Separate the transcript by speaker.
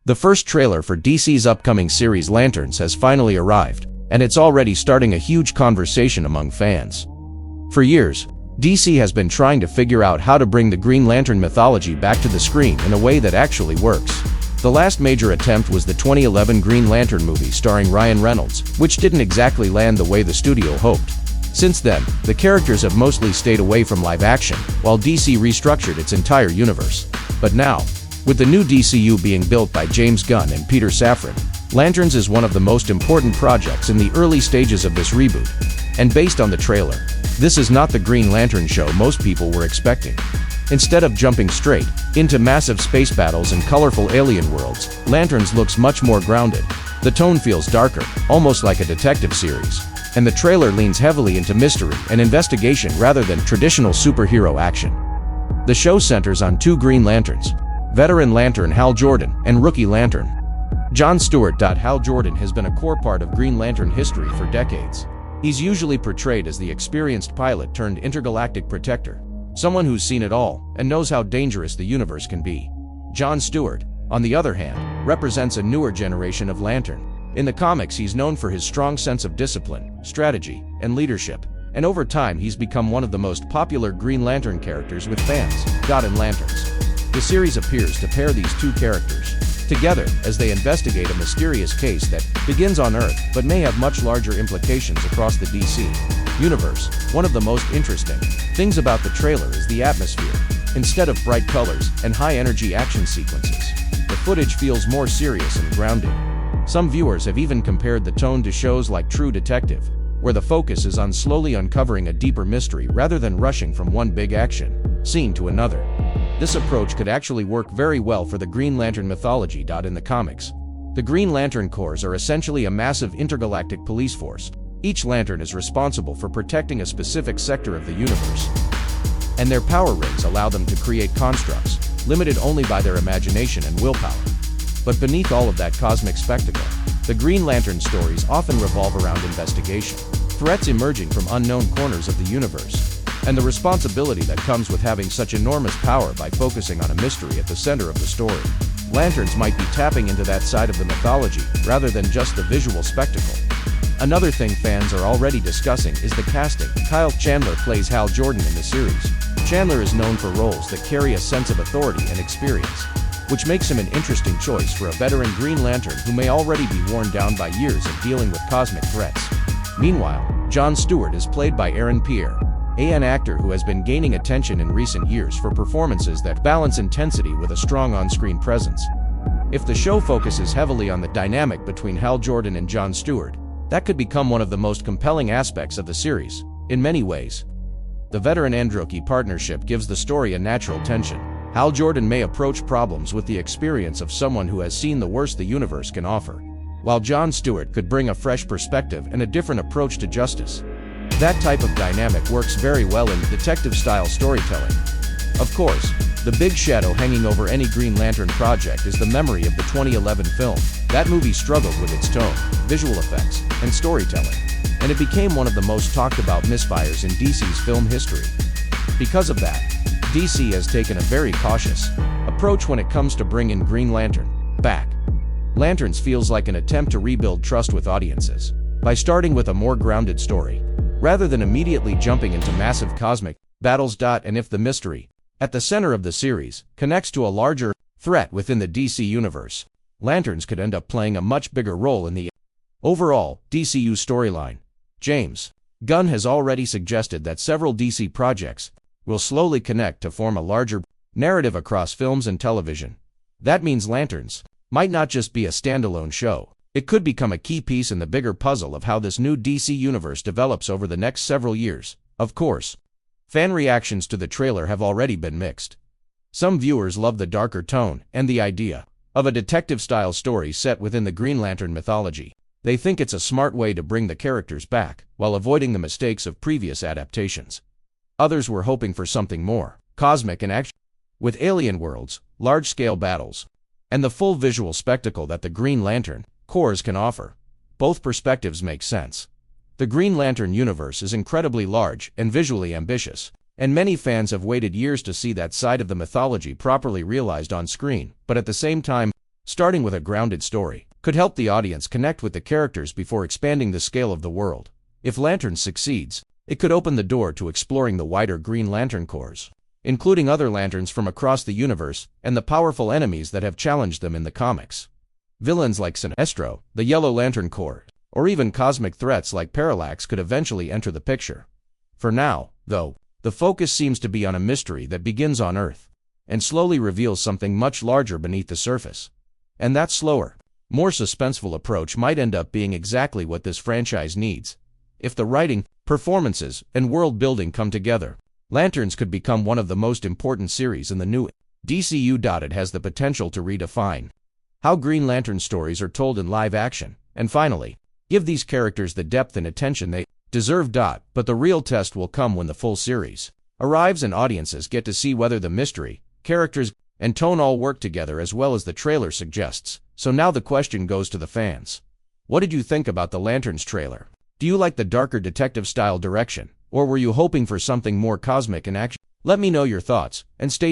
Speaker 1: The first trailer for DC's upcoming series Lanterns has finally arrived, and it's already starting a huge conversation among fans. For years, DC has been trying to figure out how to bring the Green Lantern mythology back to the screen in a way that actually works. The last major attempt was the 2011 Green Lantern movie starring Ryan Reynolds, which didn't exactly land the way the studio hoped. Since then, the characters have mostly stayed away from live action, while DC restructured its entire universe. But now, with the new DCU being built by James Gunn and Peter Safran, Lanterns is one of the most important projects in the early stages of this reboot. And based on the trailer, this is not the Green Lantern show most people were expecting. Instead of jumping straight into massive space battles and colorful alien worlds, Lanterns looks much more grounded. The tone feels darker, almost like a detective series. And the trailer leans heavily into mystery and investigation rather than traditional superhero action. The show centers on two Green Lanterns, veteran Lantern Hal Jordan and rookie Lantern John Stewart. Hal Jordan has been a core part of Green Lantern history for decades. He's usually portrayed as the experienced pilot turned intergalactic protector, someone who's seen it all and knows how dangerous the universe can be. John Stewart, on the other hand, represents a newer generation of Lantern. In the comics, he's known for his strong sense of discipline, strategy, and leadership, and over time he's become one of the most popular Green Lantern characters with fans. In Lanterns, the series appears to pair these two characters together as they investigate a mysterious case that begins on Earth but may have much larger implications across the DC universe. One of the most interesting things about the trailer is the atmosphere. Instead of bright colors and high-energy action sequences, the footage feels more serious and grounded. Some viewers have even compared the tone to shows like True Detective, where the focus is on slowly uncovering a deeper mystery rather than rushing from one big action scene to another. This approach could actually work very well for the Green Lantern mythology. In the comics, the Green Lantern Corps are essentially a massive intergalactic police force. Each Lantern is responsible for protecting a specific sector of the universe, and their power rings allow them to create constructs, limited only by their imagination and willpower. But beneath all of that cosmic spectacle, the Green Lantern stories often revolve around investigation, threats emerging from unknown corners of the universe, and the responsibility that comes with having such enormous power by focusing on a mystery at the center of the story. Lanterns might be tapping into that side of the mythology rather than just the visual spectacle. Another thing fans are already discussing is the casting. Kyle Chandler plays Hal Jordan in the series. Chandler is known for roles that carry a sense of authority and experience, which makes him an interesting choice for a veteran Green Lantern who may already be worn down by years of dealing with cosmic threats. Meanwhile, John Stewart is played by Aaron Pierre, an actor who has been gaining attention in recent years for performances that balance intensity with a strong on-screen presence. If the show focuses heavily on the dynamic between Hal Jordan and John Stewart, that could become one of the most compelling aspects of the series. In many ways, the veteran-Androki partnership gives the story a natural tension. Hal Jordan may approach problems with the experience of someone who has seen the worst the universe can offer, while John Stewart could bring a fresh perspective and a different approach to justice. That type of dynamic works very well in detective-style storytelling. Of course, the big shadow hanging over any Green Lantern project is the memory of the 2011 film. That movie struggled with its tone, visual effects, and storytelling, and it became one of the most talked about misfires in DC's film history. Because of that, DC has taken a very cautious approach when it comes to bringing Green Lantern back. Lanterns feels like an attempt to rebuild trust with audiences by starting with a more grounded story, rather than immediately jumping into massive cosmic battles. And if the mystery at the center of the series connects to a larger threat within the DC universe, Lanterns could end up playing a much bigger role in the overall DCU storyline. James Gunn has already suggested that several DC projects will slowly connect to form a larger narrative across films and television. That means Lanterns might not just be a standalone show. It could become a key piece in the bigger puzzle of how this new DC universe develops over the next several years. Of course, fan reactions to the trailer have already been mixed. Some viewers love the darker tone and the idea of a detective-style story set within the Green Lantern mythology. They think it's a smart way to bring the characters back, while avoiding the mistakes of previous adaptations. Others were hoping for something more cosmic and action, with alien worlds, large-scale battles, and the full visual spectacle that the Green Lantern Corps can offer. Both perspectives make sense. The Green Lantern universe is incredibly large and visually ambitious, and many fans have waited years to see that side of the mythology properly realized on screen. But at the same time, starting with a grounded story, could help the audience connect with the characters before expanding the scale of the world. If Lanterns succeeds, it could open the door to exploring the wider Green Lantern Corps, including other lanterns from across the universe and the powerful enemies that have challenged them in the comics. Villains like Sinestro, the Yellow Lantern Corps, or even cosmic threats like Parallax could eventually enter the picture. For now, though, the focus seems to be on a mystery that begins on Earth and slowly reveals something much larger beneath the surface. And that slower, more suspenseful approach might end up being exactly what this franchise needs. If the writing, performances, and world building come together, Lanterns could become one of the most important series in the new DCU. It has the potential to redefine how Green Lantern stories are told in live action, and finally, give these characters the depth and attention they deserve. But the real test will come when the full series arrives and audiences get to see whether the mystery, characters, and tone all work together as well as the trailer suggests. So now the question goes to the fans. What did you think about the Lanterns trailer? Do you like the darker detective-style direction, or were you hoping for something more cosmic and action? Let me know your thoughts, and stay tuned.